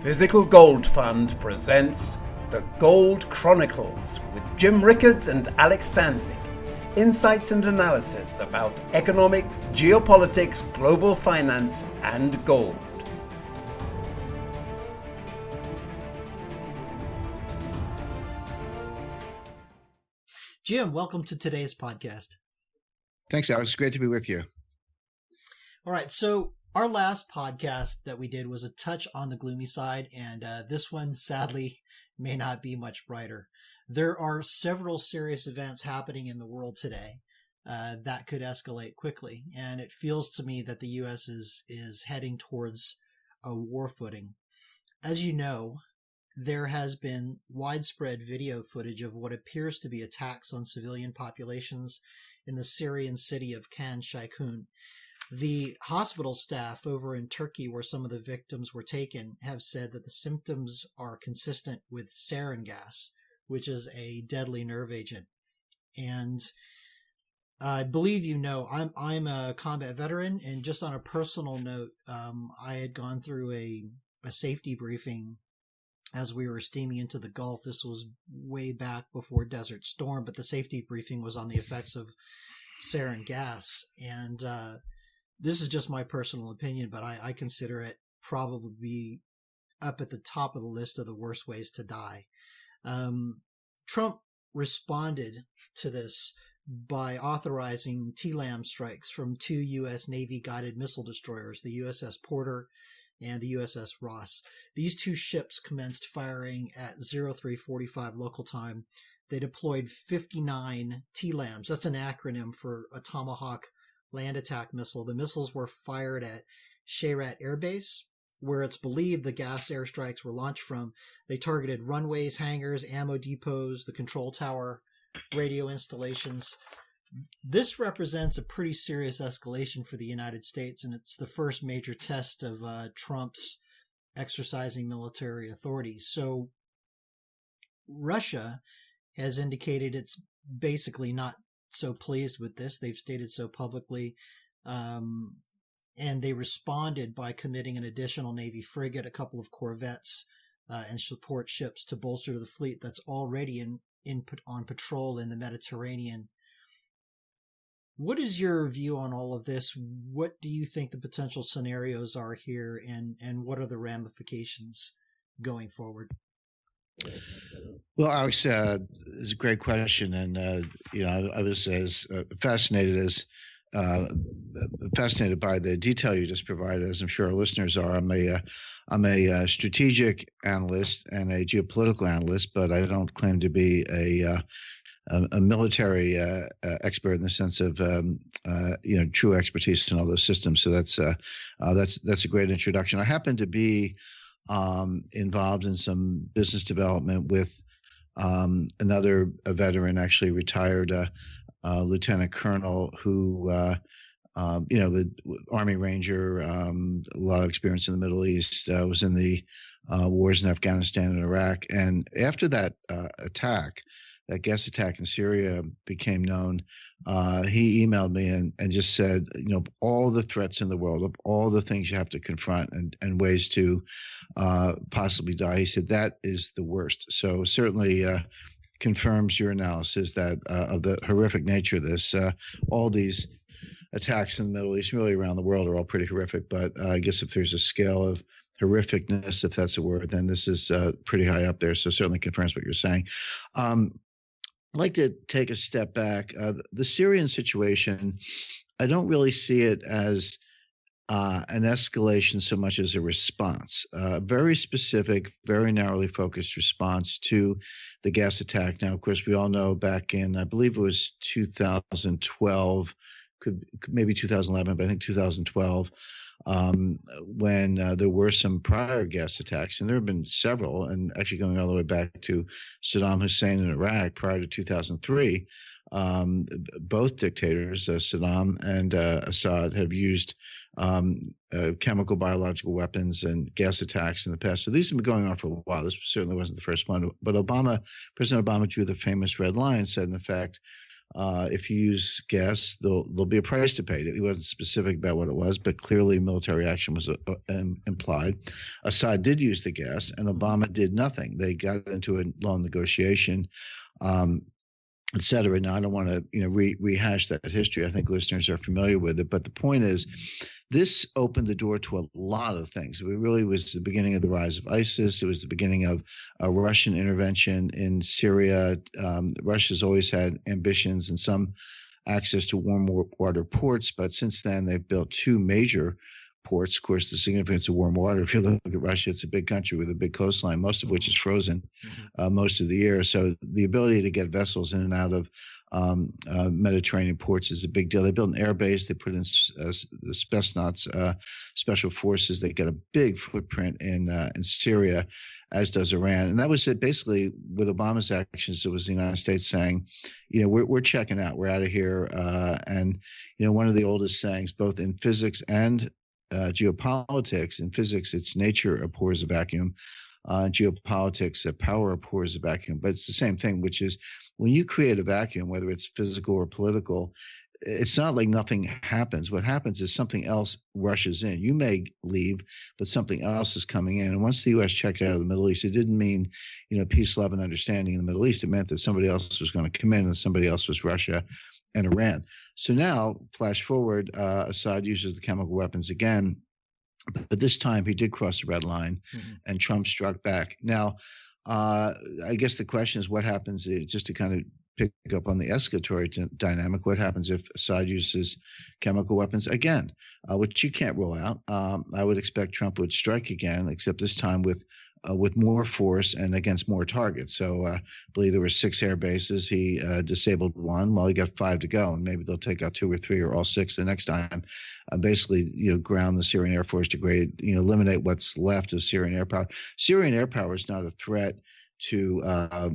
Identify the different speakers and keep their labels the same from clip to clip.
Speaker 1: Physical Gold Fund presents the Gold Chronicles with Jim Rickards and Alex Stanczyk. Insights and analysis about economics, geopolitics, global finance, and gold.
Speaker 2: Jim, welcome to today's podcast.
Speaker 3: Thanks, Alex. Great to be with you.
Speaker 2: All right, so our last podcast that we did was a touch on the gloomy side, and this one, sadly, may not be much brighter. There are several serious events happening in the world today that could escalate quickly, and it feels to me that the U.S. is heading towards a war footing. As you know, there has been widespread video footage of what appears to be attacks on civilian populations in the Syrian city of Khan Shaykhun. The hospital staff over in Turkey, where some of the victims were taken, have said that the symptoms are consistent with sarin gas, which is a deadly nerve agent. And I believe you know, I'm a combat veteran, and just on a personal note, I had gone through a safety briefing as we were steaming into the Gulf. This was way back before Desert Storm, but the safety briefing was on the effects of sarin gas. And this is just my personal opinion, but I consider it probably be up at the top of the list of the worst ways to die. Trump responded to this by authorizing TLAM strikes from two U.S. Navy guided missile destroyers, the USS Porter and the USS Ross. These two ships commenced firing at 03:45 local time. They deployed 59 TLAMs. That's an acronym for a Tomahawk Land Attack Missile. The missiles were fired at Shayrat airbase, where it's believed the gas airstrikes were launched from. They targeted runways, hangars, ammo depots, the control tower, radio installations. This represents a pretty serious escalation for the United States, and it's the first major test of Trump's exercising military authority. So Russia has indicated it's basically not so pleased with this. They've stated so publicly, and they responded by committing an additional Navy frigate, a couple of corvettes, and support ships to bolster the fleet that's already on patrol in the Mediterranean. What is your view on all of this? What do you think the potential scenarios are here, and what are the ramifications going forward?
Speaker 3: Well, Alex, it's a great question, and I was as fascinated by the detail you just provided, as I'm sure our listeners are. I'm a strategic analyst and a geopolitical analyst, but I don't claim to be a military expert in the sense of true expertise in all those systems. So that's a great introduction. I happen to be involved in some business development with another veteran, actually retired lieutenant colonel who, the Army Ranger, a lot of experience in the Middle East, was in the wars in Afghanistan and Iraq. And after that attack, that gas attack in Syria became known, he emailed me and just said, all the threats in the world, of all the things you have to confront and ways to possibly die, he said that is the worst. So certainly confirms your analysis that of the horrific nature of this. All these attacks in the Middle East, really around the world, are all pretty horrific. But I guess if there's a scale of horrificness, if that's a word, then this is pretty high up there. So certainly confirms what you're saying. I'd like to take a step back. The Syrian situation, I don't really see it as an escalation so much as a response, very specific, very narrowly focused response to the gas attack. Now, of course, we all know back in, I believe it was 2012, maybe 2011, but I think 2012, when there were some prior gas attacks, and there have been several, and actually going all the way back to Saddam Hussein in Iraq prior to 2003. Both dictators, Saddam and Assad, have used chemical, biological weapons and gas attacks in the past. So these have been going on for a while. This certainly wasn't the first one. But President Obama drew the famous red line, said, in effect, If you use gas, there'll be a price to pay. He wasn't specific about what it was, but clearly military action was implied. Assad did use the gas, and Obama did nothing. They got into a long negotiation, et cetera. Now, I don't want to rehash that history. I think listeners are familiar with it. But the point is, this opened the door to a lot of things. It really was the beginning of the rise of ISIS. It was the beginning of a Russian intervention in Syria. Russia's always had ambitions and some access to warm water ports, but since then they've built two major ports. Of course, the significance of warm water, if you look at Russia, it's a big country with a big coastline, most of which is frozen most of the year. So the ability to get vessels in and out of Mediterranean ports is a big deal. They built an airbase. They put in the Spetsnaz special forces. They got a big footprint in Syria, as does Iran. And that was it. Basically, with Obama's actions, it was the United States saying, we're checking out. We're out of here. And one of the oldest sayings, both in physics and geopolitics. In physics, its nature abhors a vacuum. Geopolitics, power abhors a vacuum. But it's the same thing, which is when you create a vacuum, whether it's physical or political, it's not like nothing happens. What happens is something else rushes in. You may leave, but something else is coming in. And once the U.S. checked out of the Middle East, it didn't mean, peace, love, and understanding in the Middle East. It meant that somebody else was going to come in, and somebody else was Russia and Iran. So now, flash forward, Assad uses the chemical weapons again, but this time he did cross the red line, and Trump struck back. Now, I guess the question is, what happens, just to kind of pick up on the escalatory dynamic, what happens if Assad uses chemical weapons again, which you can't rule out. I would expect Trump would strike again, except this time with more force and against more targets. So I believe there were 6 air bases. He disabled 1. Well, he got 5 to go, and maybe they'll take out 2 or 3 or all 6 the next time. Basically, ground the Syrian Air Force, degrade, eliminate what's left of Syrian air power. Syrian air power is not a threat to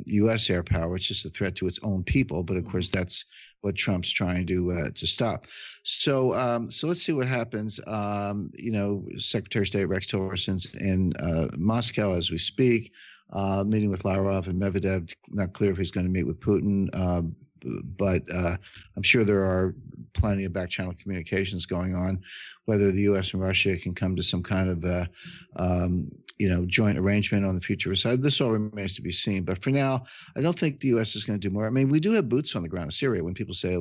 Speaker 3: U.S. air power. It's just a threat to its own people. But of course, that's what Trump's trying to stop. So let's see what happens. Secretary of State Rex Tillerson's in Moscow as we speak, meeting with Lavrov and Medvedev. Not clear if he's going to meet with Putin, but I'm sure there are plenty of back-channel communications going on. Whether the U.S. and Russia can come to some kind of joint arrangement on the future side, this all remains to be seen. But for now, I don't think the U.S. is going to do more. I mean, we do have boots on the ground in Syria. When people say,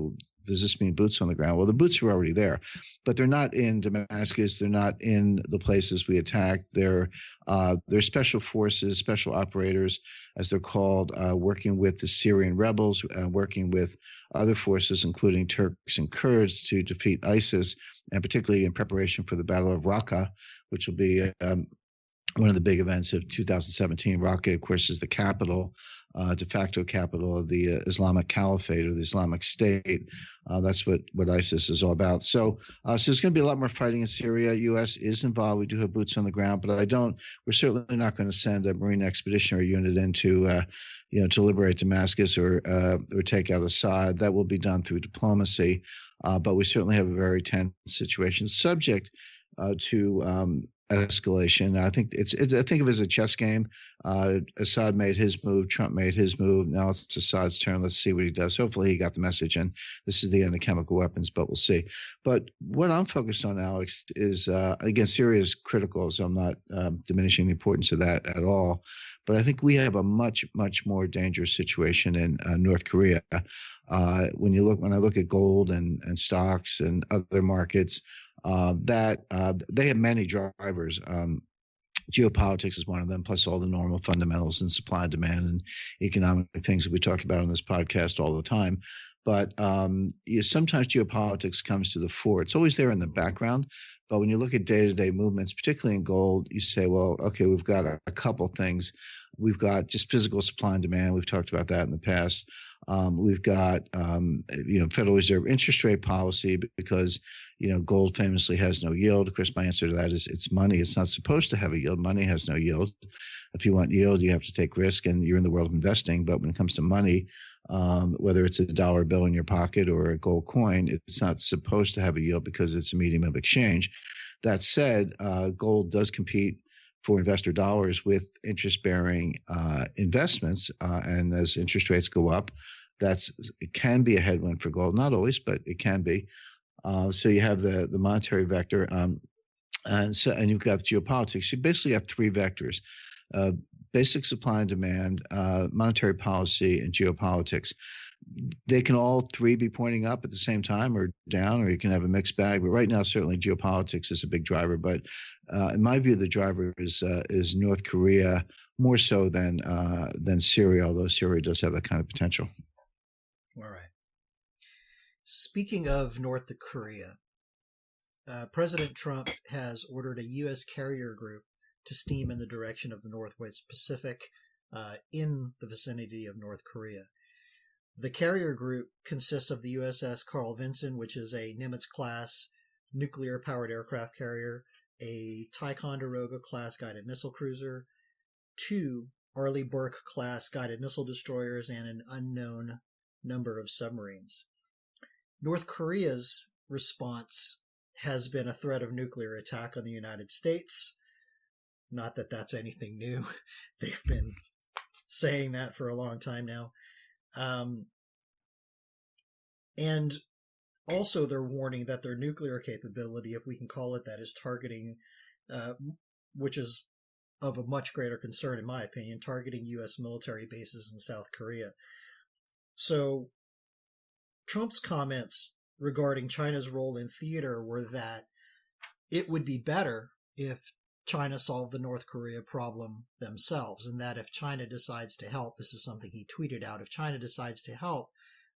Speaker 3: does this mean boots on the ground? Well, the boots are already there, but they're not in Damascus. They're not in the places we attacked. They're special forces, special operators, as they're called, working with the Syrian rebels, working with other forces, including Turks and Kurds, to defeat ISIS, and particularly in preparation for the Battle of Raqqa, which will be one of the big events of 2017. Raqqa, of course, is the capital, de facto capital of the Islamic Caliphate or the Islamic State. That's what ISIS is all about. So there's going to be a lot more fighting in Syria. U.S. is involved. We do have boots on the ground, but we're certainly not going to send a Marine Expeditionary Unit in to liberate Damascus or take out Assad. That will be done through diplomacy. But we certainly have a very tense situation, subject to escalation. I think I think of it as a chess game. Assad made his move. Trump made his move. Now it's Assad's turn. Let's see what he does. Hopefully he got the message, and this is the end of chemical weapons, but we'll see. But what I'm focused on, Alex, is again, Syria is critical, so I'm not diminishing the importance of that at all. But I think we have a much, much more dangerous situation in North Korea. When I look at gold and stocks and other markets, that they have many drivers. Geopolitics is one of them, plus all the normal fundamentals and supply and demand and economic things that we talk about on this podcast all the time. But sometimes geopolitics comes to the fore. It's always there in the background. But when you look at day-to-day movements, particularly in gold, you say, well, okay, we've got a couple things. We've got just physical supply and demand. We've talked about that in the past. We've got, Federal Reserve interest rate policy, because, gold famously has no yield. Of course, my answer to that is it's money. It's not supposed to have a yield. Money has no yield. If you want yield, you have to take risk, and you're in the world of investing. But when it comes to money, whether it's a dollar bill in your pocket or a gold coin, it's not supposed to have a yield because it's a medium of exchange. That said, gold does compete for investor dollars with interest-bearing investments, and as interest rates go up, it can be a headwind for gold. Not always, but it can be. So you have the monetary vector, and you've got geopolitics. You basically have three vectors: basic supply and demand, monetary policy, and geopolitics. They can all three be pointing up at the same time or down, or you can have a mixed bag. But right now, certainly geopolitics is a big driver. But in my view, the driver is North Korea more so than Syria, although Syria does have that kind of potential.
Speaker 2: All right. Speaking of North Korea, President Trump has ordered a U.S. carrier group to steam in the direction of the Northwest Pacific in the vicinity of North Korea. The carrier group consists of the USS Carl Vinson, which is a Nimitz-class nuclear-powered aircraft carrier, a Ticonderoga-class guided missile cruiser, 2 Arleigh Burke-class guided missile destroyers, and an unknown number of submarines. North Korea's response has been a threat of nuclear attack on the United States. Not that that's anything new. They've been saying that for a long time now. And also they're warning that their nuclear capability, if we can call it that, is targeting, which is of a much greater concern in my opinion, targeting U.S. military bases in South Korea. So Trump's comments regarding China's role in theater were that it would be better if China solved the North Korea problem themselves, and that if China decides to help, this is something he tweeted out, if China decides to help,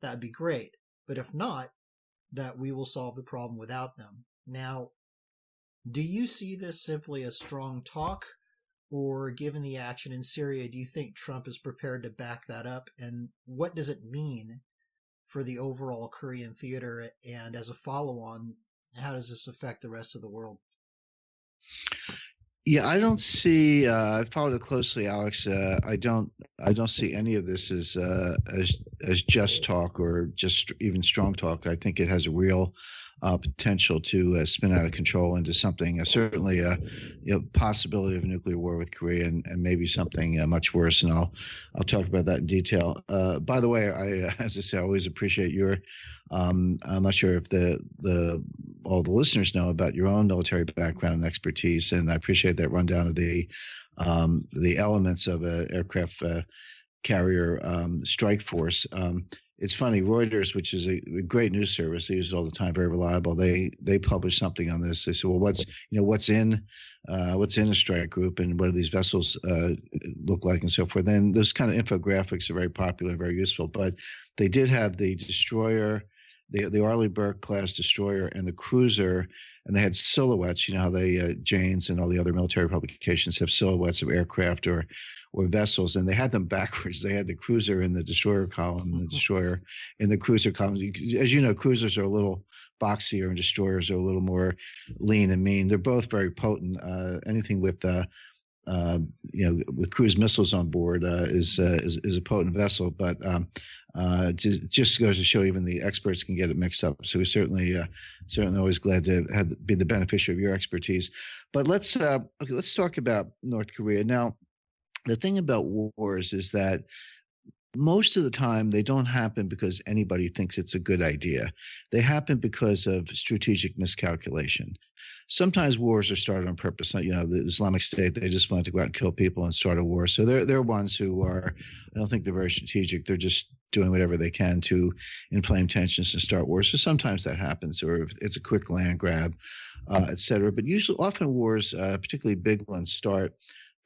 Speaker 2: that'd be great. But if not, that we will solve the problem without them. Now, do you see this simply as strong talk, or given the action in Syria, do you think Trump is prepared to back that up? And what does it mean for the overall Korean theater? And as a follow-on, how does this affect the rest of the world?
Speaker 3: Yeah, I don't see. I followed it closely, Alex. I don't see any of this as just talk or just even strong talk. I think it has a real potential to spin out of control into something. Certainly, possibility of a nuclear war with Korea, and maybe something much worse. And I'll talk about that in detail. By the way, as I say, I always appreciate your. I'm not sure if all the listeners know about your own military background and expertise, and I appreciate that rundown of the elements of an aircraft carrier strike force. It's funny, Reuters, which is a great news service, they use it all the time, very reliable. They published something on this. They said, well, what's in a strike group, and what do these vessels look like, and so forth. Then those kind of infographics are very popular, very useful. But they did have the destroyer, the Arleigh Burke class destroyer, and the cruiser, and they had silhouettes. You know how they Janes and all the other military publications have silhouettes of aircraft or vessels, and they had them backwards. They had the cruiser in the destroyer column and the destroyer in the cruiser column. As you know, cruisers are a little boxier and destroyers are a little more lean and mean. They're both very potent. Anything with with cruise missiles on board is a potent vessel, but just goes to show even the experts can get it mixed up. So we're certainly always glad to be the beneficiary of your expertise. But let's talk about North Korea now. The thing about wars is that most of the time they don't happen because anybody thinks it's a good idea. They happen because of strategic miscalculation. Sometimes wars are started on purpose. The Islamic State, they just wanted to go out and kill people and start a war. So they're ones who are, I don't think they're very strategic. They're just doing whatever they can to inflame tensions and start wars. So sometimes that happens, or it's a quick land grab, et cetera. But often wars, particularly big ones, start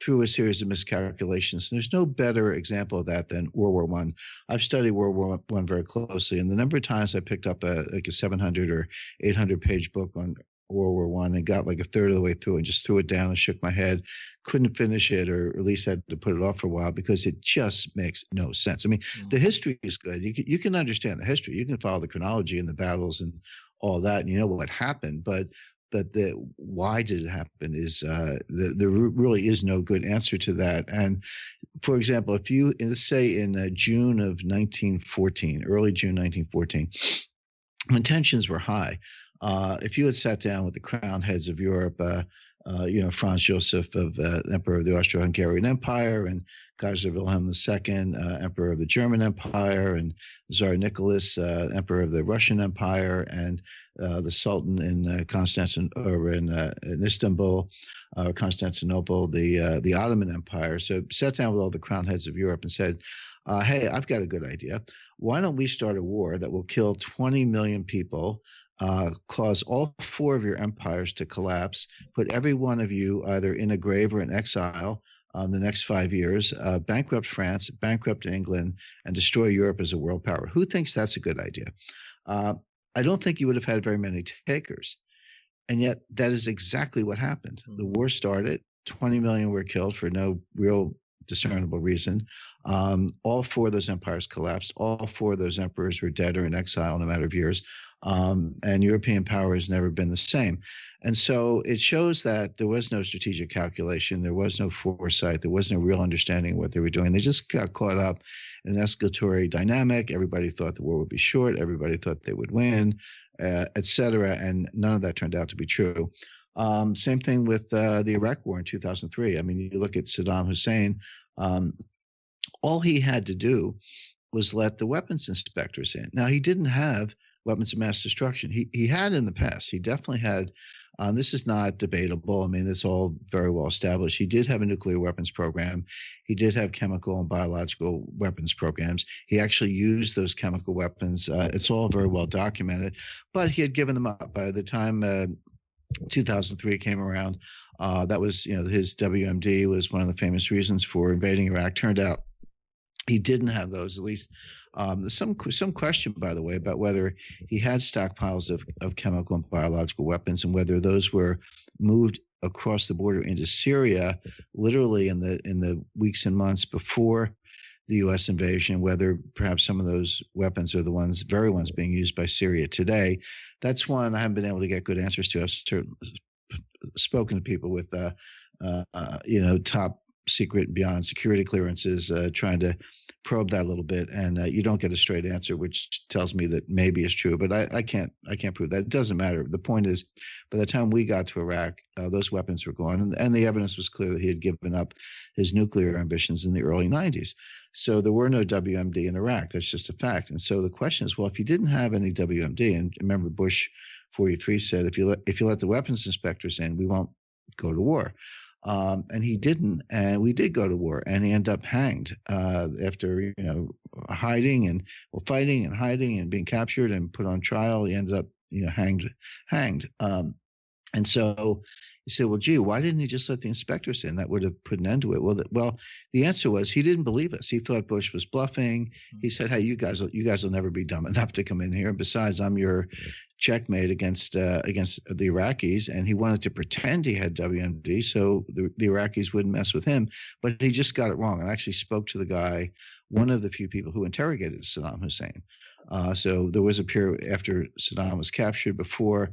Speaker 3: through a series of miscalculations. And there's no better example of that than World War I. I've studied World War I very closely, and the number of times I picked up a 700 or 800 page book on World War I and got like a third of the way through and just threw it down and shook my head, couldn't finish it, or at least had to put it off for a while because it just makes no sense. I mean, the history is good. You can understand the history. You can follow the chronology and the battles and all that, and you know what happened, but the why did it happen is there really is no good answer to that. And for example, if you say in June of 1914, early June 1914, when tensions were high, if you had sat down with the crown heads of Europe, Franz Joseph of Emperor of the Austro-Hungarian Empire, and Kaiser Wilhelm II, Emperor of the German Empire, and Tsar Nicholas, Emperor of the Russian Empire, and the Sultan in Istanbul, Constantinople, the Ottoman Empire. So sat down with all the crown heads of Europe and said, hey, I've got a good idea. Why don't we start a war that will kill 20 million people, cause all 4 of your empires to collapse, put every one of you either in a grave or in exile the next 5 years, bankrupt France, bankrupt England, and destroy Europe as a world power. Who thinks that's a good idea? I don't think you would have had very many takers. And yet that is exactly what happened. The war started, 20 million were killed for no real discernible reason. All 4 of those empires collapsed. All 4 of those emperors were dead or in exile in a matter of years. And European power has never been the same. And so it shows that there was no strategic calculation. There was no foresight. There was no real understanding of what they were doing. They just got caught up in an escalatory dynamic. Everybody thought the war would be short. Everybody thought they would win, et cetera. And none of that turned out to be true. Same thing with the Iraq war in 2003. I mean, you look at Saddam Hussein, all he had to do was let the weapons inspectors in. Now, he didn't have weapons of mass destruction. He had in the past. He definitely had. This is not debatable. I mean, it's all very well established. He did have a nuclear weapons program. He did have chemical and biological weapons programs. He actually used those chemical weapons. It's all very well documented, but he had given them up. By the time 2003 came around, that was, his WMD was one of the famous reasons for invading Iraq. Turned out he didn't have those, at least. There's some question, by the way, about whether he had stockpiles of chemical and biological weapons and whether those were moved across the border into Syria, literally in the weeks and months before the U.S. invasion, whether perhaps some of those weapons are the very ones being used by Syria today. That's one I haven't been able to get good answers to. I've spoken to people with, top secret beyond security clearances, trying to probe that a little bit, and you don't get a straight answer, which tells me that maybe it's true, but I can't prove that. It doesn't matter. The point is, by the time we got to Iraq, those weapons were gone, and the evidence was clear that he had given up his nuclear ambitions in the early 90s. So there were no WMD in Iraq. That's just a fact. And so the question is, well, if he didn't have any WMD, and remember Bush 43 said, if you let the weapons inspectors in, we won't go to war. And he didn't, and we did go to war, and he ended up hanged after hiding and fighting and hiding and being captured and put on trial. He ended up hanged. And so you say, well, gee, why didn't he just let the inspectors in? That would have put an end to it. Well, the answer was he didn't believe us. He thought Bush was bluffing. He said, hey, you guys will never be dumb enough to come in here. Besides, I'm your checkmate against the Iraqis, and he wanted to pretend he had WMD so the Iraqis wouldn't mess with him, but he just got it wrong. I actually spoke to the guy, one of the few people who interrogated Saddam Hussein. So there was a period after Saddam was captured, before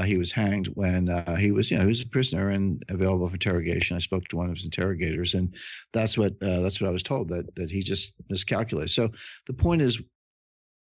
Speaker 3: he was hanged, when he was a prisoner and available for interrogation. I spoke to one of his interrogators, and that's what I was told, that he just miscalculated. So the point is,